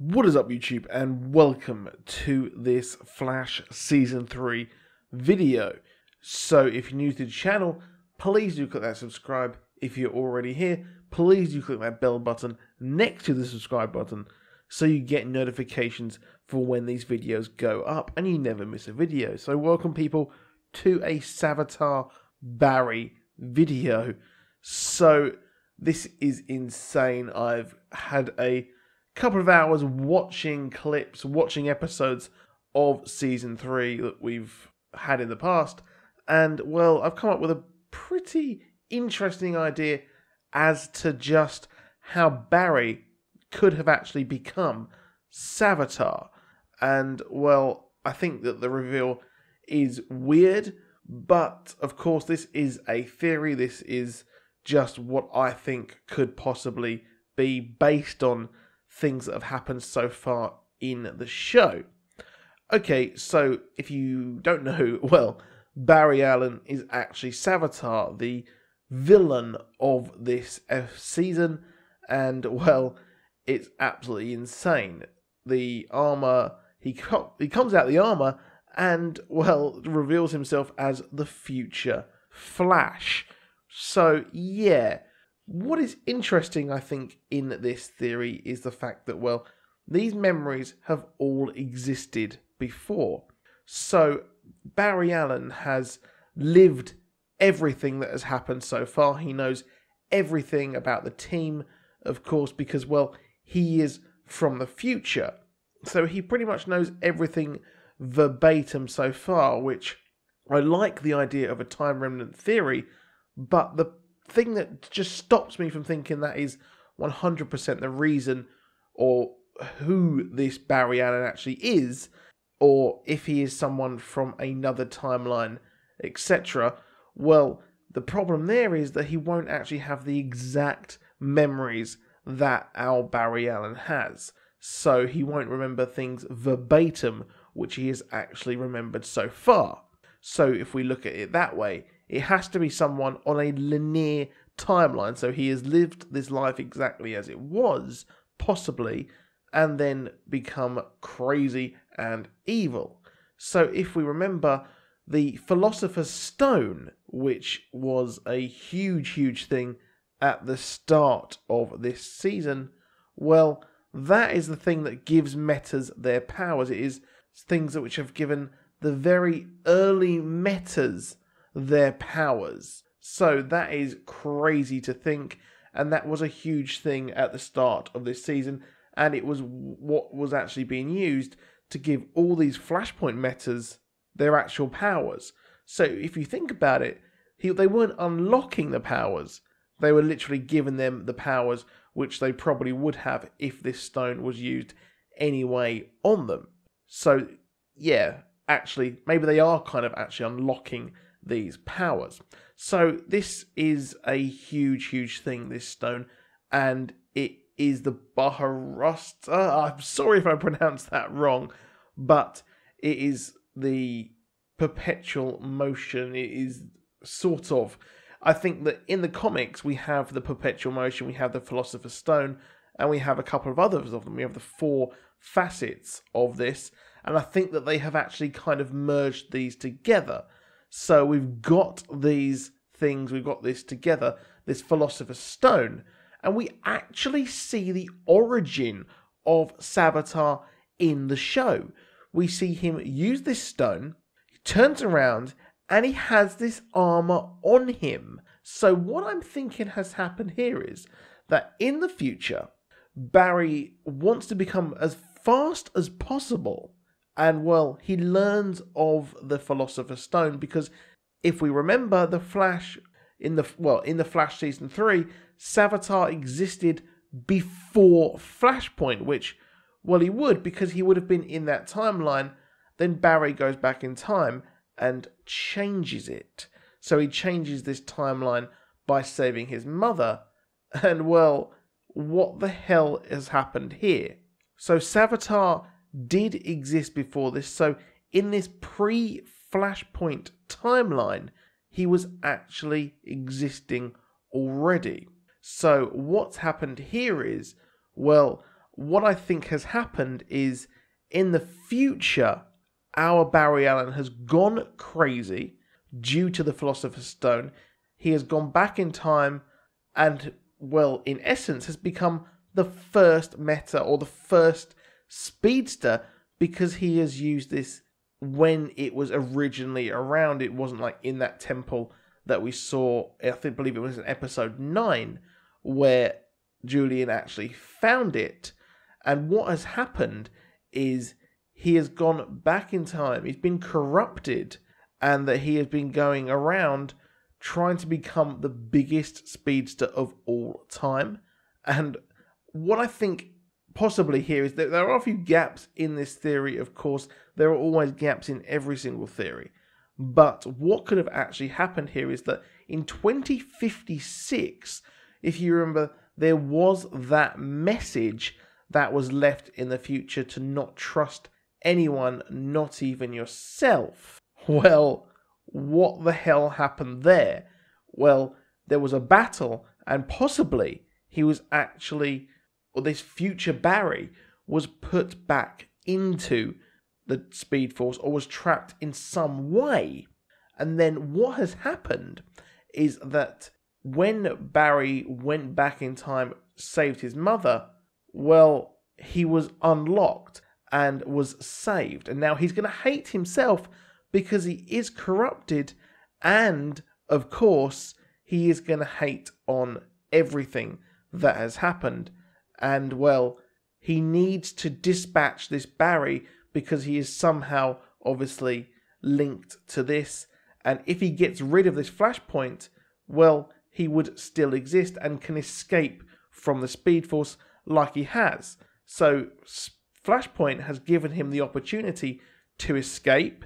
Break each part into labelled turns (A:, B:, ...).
A: What is up, YouTube, and welcome to this Flash Season 3 video. So if you're new to the channel, please do click that subscribe. If you're already here, please do click that bell button next to the subscribe button so you get notifications for when these videos go up and you never miss a video. So welcome, people, to a Savitar Barry video. So this is insane. I've had a couple of hours watching clips, watching episodes of Season 3 that we've had in the past, and, well, I've come up with a pretty interesting idea as to just how Barry could have actually become Savitar. And, well, I think that the reveal is weird, but, of course, this is a theory. This is just what I think could possibly be based on things that have happened so far in the show. Okay, so if you don't know, well, Barry Allen is actually Savitar, the villain of this season, and, well, it's absolutely insane. The armor, he comes out of the armor and, well, reveals himself as the future Flash. So, yeah. What is interesting, I think, in this theory is the fact that, well, these memories have all existed before. So Barry Allen has lived everything that has happened so far. He knows everything about the team, of course, because, well, he is from the future. So he pretty much knows everything verbatim so far, which I like the idea of a time remnant theory, but the thing that just stops me from thinking that is 100% the reason or who this Barry Allen actually is, or if he is someone from another timeline, etc. Well, the problem there is that he won't actually have the exact memories that our Barry Allen has. So he won't remember things verbatim, which he has actually remembered so far. So if we look at it that way, it has to be someone on a linear timeline. So he has lived this life exactly as it was, possibly, and then become crazy and evil. So if we remember the Philosopher's Stone, which was a huge thing at the start of this season, well, that is the thing that gives metas their powers. It is things which have given the very early metas their powers. So that is crazy to think, and that was a huge thing at the start of this season, and it was what was actually being used to give all these Flashpoint metas their actual powers. So if you think about it, they weren't unlocking the powers, they were literally giving them the powers which they probably would have if this stone was used anyway on them. So yeah, actually, maybe they are kind of actually unlocking these powers. So this is a huge thing, this stone, and it is the Baharasta. I'm sorry if I pronounced that wrong, but it is the perpetual motion. It is sort of, I think that in the comics we have the perpetual motion, we have the Philosopher's Stone, and we have a couple of others of them. We have the 4 facets of this, and I think that they have actually kind of merged these together. So we've got these things, we've got this together, this Philosopher's Stone, and we actually see the origin of Savitar in the show. We see him use this stone, he turns around, and he has this armor on him. So what I'm thinking has happened here is that in the future, Barry wants to become as fast as possible. And, well, he learns of the Philosopher's Stone because if we remember the Flash, in the Flash Season 3, Savitar existed before Flashpoint, which, well, he would because he would have been in that timeline. Then Barry goes back in time and changes it. So he changes this timeline by saving his mother. And, well, what the hell has happened here? So Savitar did exist before this, so in this pre-Flashpoint timeline, he was actually existing already. So what's happened here is, well, what I think has happened is, in the future, our Barry Allen has gone crazy due to the Philosopher's Stone. He has gone back in time and, well, in essence, has become the first meta or the first speedster, because he has used this when it was originally around. It wasn't like in that temple that we saw, I believe it was in episode 9, where Julian actually found it. And what has happened is he has gone back in time. He's been corrupted, and that he has been going around trying to become the biggest speedster of all time. And what I think possibly here is that there are a few gaps in this theory. Of course, there are always gaps in every single theory. But what could have actually happened here is that in 2056, if you remember, there was that message that was left in the future to not trust anyone, not even yourself. Well, what the hell happened there? Well, there was a battle, and possibly he was actually, or this future Barry was put back into the Speed Force, or was trapped in some way. And then what has happened is that when Barry went back in time, saved his mother, well, he was unlocked and was saved. And now he's going to hate himself because he is corrupted, and of course he is going to hate on everything that has happened. And well, he needs to dispatch this Barry because he is somehow obviously linked to this, and if he gets rid of this Flashpoint, well, he would still exist and can escape from the Speed Force like he has. So Flashpoint has given him the opportunity to escape,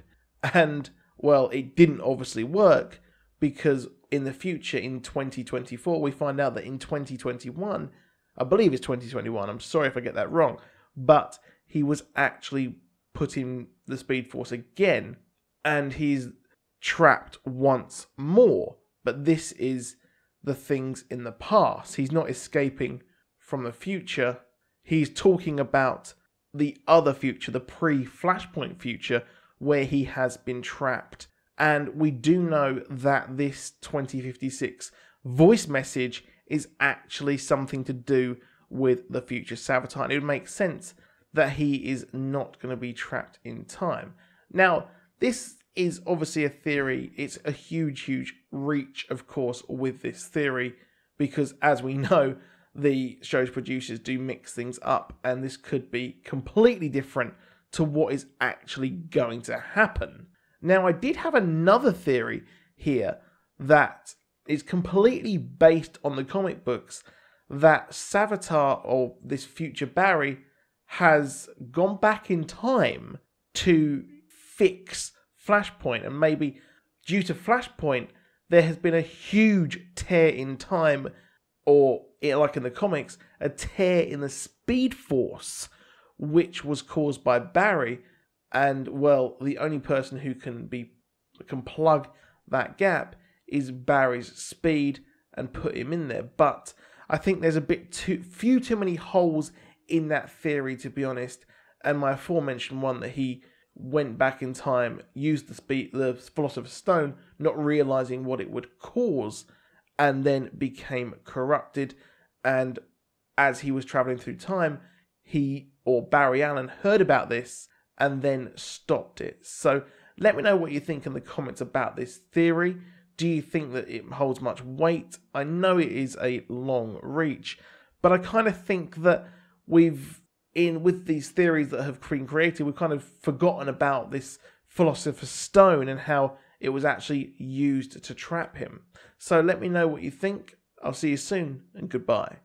A: and well, it didn't obviously work, because in the future, in 2024, we find out that in 2021, I believe it's 2021, I'm sorry if I get that wrong, but he was actually put in the Speed Force again, and he's trapped once more. But this is the things in the past. He's not escaping from the future. He's talking about the other future, the pre-Flashpoint future, where he has been trapped. And we do know that this 2056 voice message is actually something to do with the future Savitar. It would make sense that he is not going to be trapped in time. Now, this is obviously a theory. It's a huge reach, of course, with this theory, because as we know, the show's producers do mix things up, and this could be completely different to what is actually going to happen. Now, I did have another theory here that is completely based on the comic books, that Savitar, or this future Barry, has gone back in time to fix Flashpoint, and maybe due to Flashpoint there has been a huge tear in time, or like in the comics, a tear in the Speed Force, which was caused by Barry, and well, the only person who can plug that gap is Barry's speed and put him in there. But I think there's a bit too many holes in that theory, to be honest, and my aforementioned one that he went back in time, used the Philosopher's Stone, not realizing what it would cause, and then became corrupted. And as he was traveling through time, he, or Barry Allen, heard about this and then stopped it. So let me know what you think in the comments about this theory. Do you think that it holds much weight? I know it is a long reach, but I kind of think that with these theories that have been created, we've kind of forgotten about this Philosopher's Stone and how it was actually used to trap him. So let me know what you think. I'll see you soon, and goodbye.